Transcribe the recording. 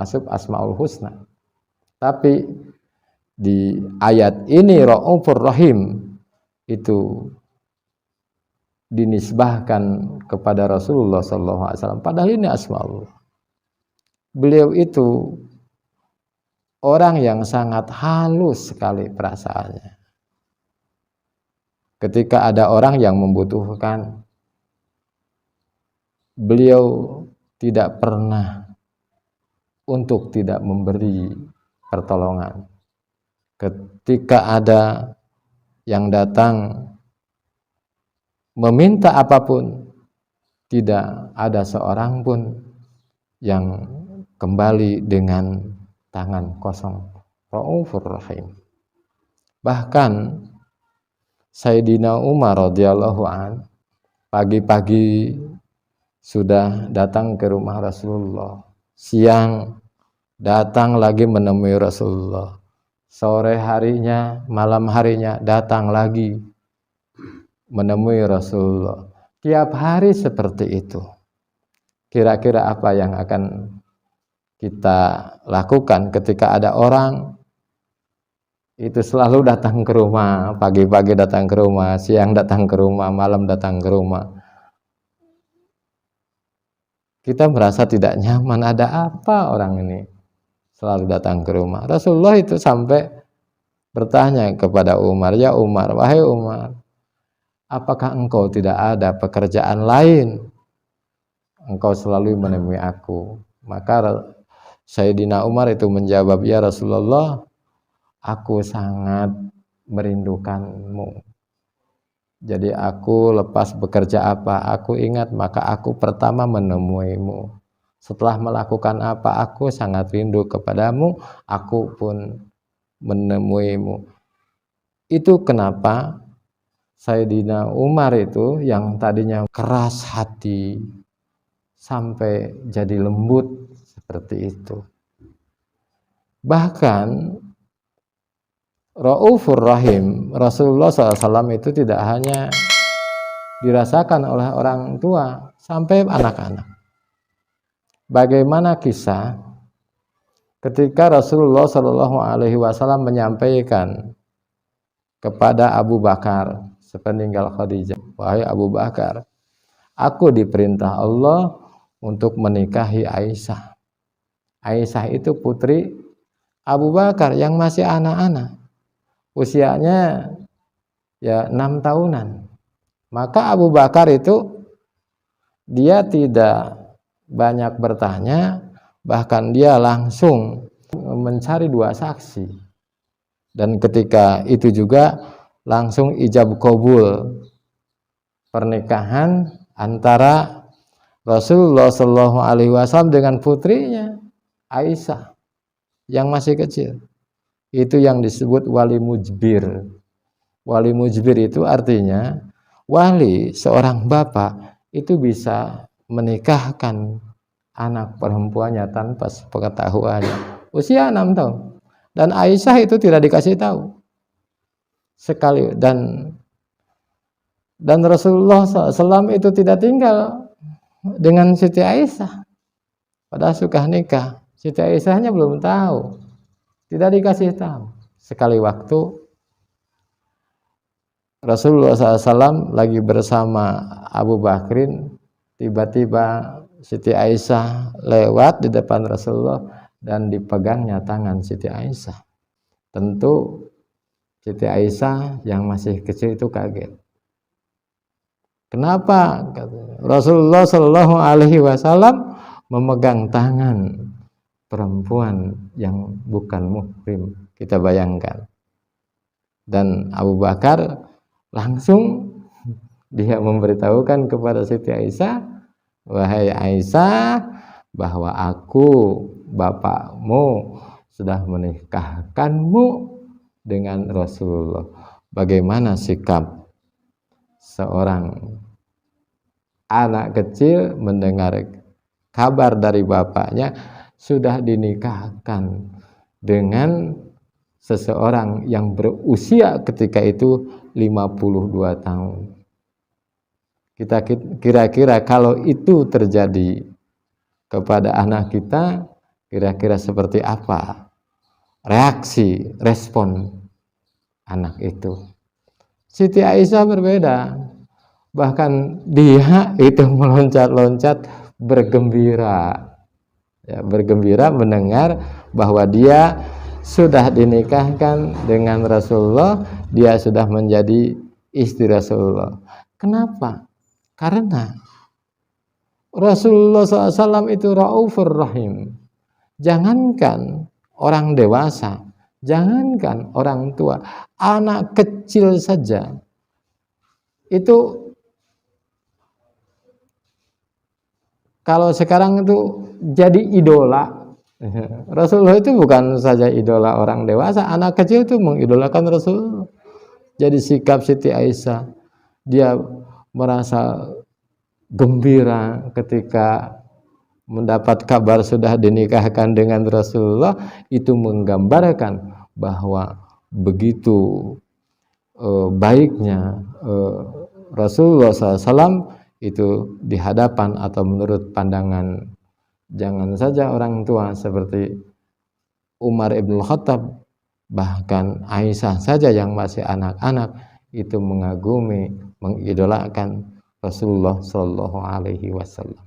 termasuk Asmaul Husna. Tapi di ayat ini Raufur Rahim itu dinisbahkan kepada Rasulullah SAW. Padahal ini Asmaul. Beliau itu orang yang sangat halus sekali perasaannya. Ketika ada orang yang membutuhkan, beliau tidak pernah untuk tidak memberi pertolongan. Ketika ada yang datang meminta apapun, tidak ada seorang pun yang kembali dengan tangan kosong. Raufur Rahim. Bahkan Sayyidina Umar radhiyallahu an pagi-pagi sudah datang ke rumah Rasulullah, siang datang lagi menemui Rasulullah, sore harinya, malam harinya datang lagi menemui Rasulullah. Tiap hari seperti itu. Kira-kira apa yang akan kita lakukan ketika ada orang itu selalu datang ke rumah, pagi-pagi datang ke rumah, siang datang ke rumah, malam datang ke rumah. Kita merasa tidak nyaman, ada apa orang ini selalu datang ke rumah. Rasulullah itu sampai bertanya kepada Umar, ya Umar, wahai Umar, apakah engkau tidak ada pekerjaan lain? Engkau selalu menemui aku. Maka Sayyidina Umar itu menjawab, ya Rasulullah, aku sangat merindukanmu. Jadi aku lepas bekerja apa, aku ingat, maka aku pertama menemuimu. Setelah melakukan apa, aku sangat rindu kepadamu, aku pun menemuimu. Itu kenapa Sayyidina Umar itu yang tadinya keras hati sampai jadi lembut seperti itu. Bahkan Raufur Rahim Rasulullah SAW itu tidak hanya dirasakan oleh orang tua, sampai anak-anak. Bagaimana kisah ketika Rasulullah SAW menyampaikan kepada Abu Bakar sepeninggal Khadijah, wahai Abu Bakar, aku diperintah Allah untuk menikahi Aisyah. Aisyah itu putri Abu Bakar yang masih anak-anak, usianya ya 6 tahunan. Maka Abu Bakar itu dia tidak banyak bertanya, bahkan dia langsung mencari 2 saksi. Dan ketika itu juga langsung ijab kabul pernikahan antara Rasulullah SAW dengan putrinya Aisyah yang masih kecil. Itu yang disebut wali mujbir. Wali mujbir itu artinya wali, seorang bapak itu bisa menikahkan anak perempuannya tanpa sepengetahuannya. Usia 6 tahun. Dan Aisyah itu tidak dikasih tahu sekali. Dan Rasulullah SAW itu tidak tinggal dengan Siti Aisyah. Padahal suka nikah. Siti Aisyahnya belum tahu. Tidak dikasih tahu. Sekali waktu Rasulullah SAW lagi bersama Abu Bakrin, tiba-tiba Siti Aisyah lewat di depan Rasulullah dan dipegangnya tangan Siti Aisyah. Tentu Siti Aisyah yang masih kecil itu kaget. Kenapa? Rasulullah SAW memegang tangan perempuan yang bukan muhrim. Kita bayangkan. Dan Abu Bakar langsung dia memberitahukan kepada Siti Aisyah, wahai Aisyah, bahwa aku, bapakmu, sudah menikahkanmu dengan Rasulullah. Bagaimana sikap seorang anak kecil mendengar kabar dari bapaknya sudah dinikahkan dengan seseorang yang berusia ketika itu 52 tahun. Kita kira-kira kalau itu terjadi kepada anak kita, kira-kira seperti apa reaksi, respon anak itu. Siti Aisyah berbeda. Bahkan dia itu meloncat-loncat bergembira. Ya, bergembira mendengar bahwa dia sudah dinikahkan dengan Rasulullah, dia sudah menjadi istri Rasulullah. Kenapa? Karena Rasulullah SAW itu Raufur Rahim. Jangankan orang dewasa, jangankan orang tua, anak kecil saja itu kalau sekarang itu jadi idola. Rasulullah itu bukan saja idola orang dewasa, anak kecil itu mengidolakan Rasulullah. Jadi sikap Siti Aisyah, dia merasa gembira ketika mendapat kabar sudah dinikahkan dengan Rasulullah, itu menggambarkan bahwa begitu baiknya Rasulullah SAW itu di hadapan atau menurut pandangan jangan saja orang tua seperti Umar ibn Khattab, bahkan Aisyah saja yang masih anak-anak itu mengagumi, mengidolakan Rasulullah Shallallahu Alaihi Wasallam.